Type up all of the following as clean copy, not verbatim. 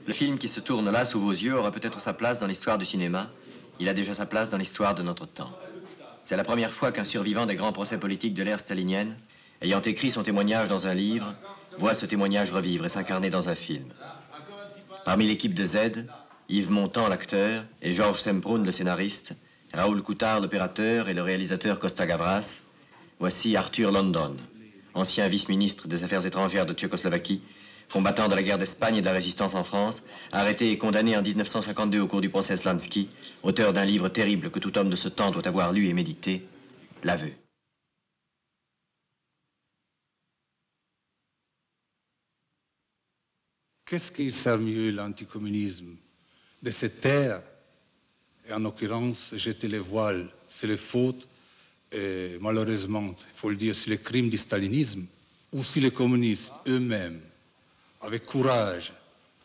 Le film qui se tourne là sous vos yeux aura peut-être sa place dans l'histoire du cinéma. Il a déjà sa place dans l'histoire de notre temps. C'est la première fois qu'un survivant des grands procès politiques de l'ère stalinienne, ayant écrit son témoignage dans un livre, voit ce témoignage revivre et s'incarner dans un film. Parmi l'équipe de Z, Yves Montand, l'acteur, et Georges Semprún, le scénariste, Raoul Coutard, l'opérateur, et le réalisateur Costa Gavras, voici Arthur London, ancien vice-ministre des Affaires étrangères de Tchécoslovaquie, combattant de la guerre d'Espagne et de la résistance en France, arrêté et condamné en 1952 au cours du procès Slansky, auteur d'un livre terrible que tout homme de ce temps doit avoir lu et médité, L'aveu. Qu'est-ce qui sert mieux l'anticommunisme? De se taire, et en l'occurrence, jeter les voiles, c'est les fautes, et malheureusement, il faut le dire, c'est les crimes du stalinisme, ou si les communistes eux-mêmes, avec courage,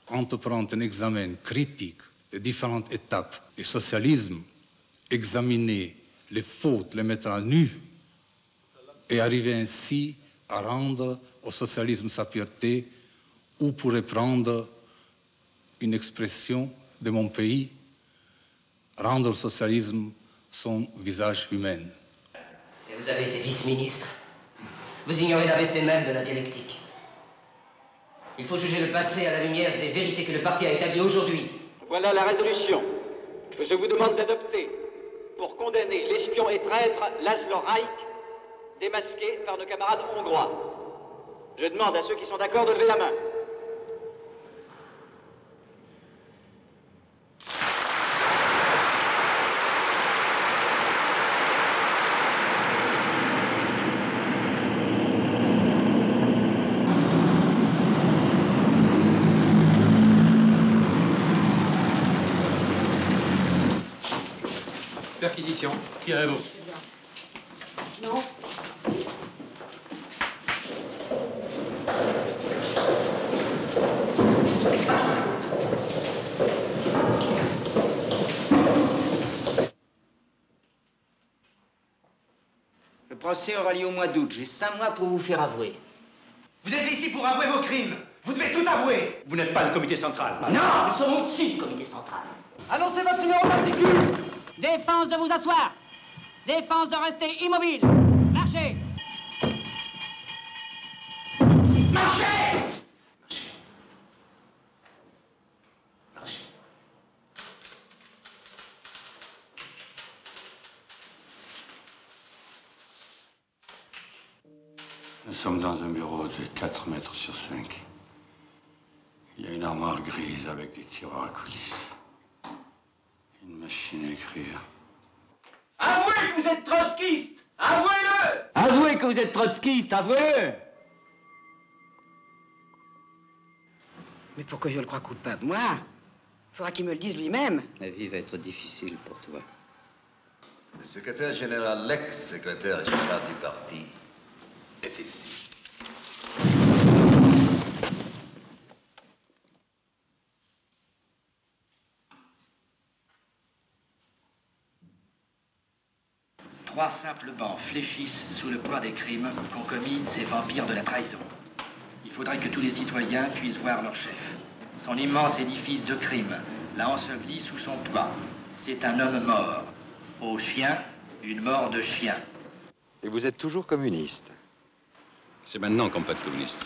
entreprendre un examen critique des différentes étapes du socialisme, examiner les fautes, les mettre à nu, et arriver ainsi à rendre au socialisme sa pureté, ou pour reprendre une expression de mon pays, rendre au socialisme son visage humain. Et vous avez été vice-ministre. Vous ignorez l'ABC même de la dialectique. Il faut juger le passé à la lumière des vérités que le parti a établies aujourd'hui. Voilà la résolution que je vous demande d'adopter pour condamner l'espion et traître Laszlo Rajk, démasqué par nos camarades hongrois. Je demande à ceux qui sont d'accord de lever la main. Perquisition. Tirez-vous. Non. Le procès aura lieu au mois d'août. J'ai 5 mois pour vous faire avouer. Vous êtes ici pour avouer vos crimes. Vous devez tout avouer. Vous n'êtes pas le comité central. Non, nous sommes au-dessus du comité central. Annoncez votre numéro d'articule. Défense de vous asseoir. Défense de rester immobile. Marchez. Marchez. Marchez. Nous sommes dans un bureau de 4 mètres sur 5. Il y a une armoire grise avec des tiroirs à coulisses. Une machine à écrire. Avouez que vous êtes trotskiste. Avouez-le. Avouez que vous êtes trotskiste, avouez-le. Mais pourquoi je le crois coupable? Moi? Il faudra qu'il me le dise lui-même. La vie va être difficile pour toi. Le secrétaire général, l'ex-secrétaire général du parti, est ici. Trois simples bancs fléchissent sous le poids des crimes qu'ont commis ces vampires de la trahison. Il faudrait que tous les citoyens puissent voir leur chef. Son immense édifice de crimes l'a enseveli sous son toit. C'est un homme mort. Au chien, une mort de chien. Et vous êtes toujours communiste? C'est maintenant qu'on peut être communiste.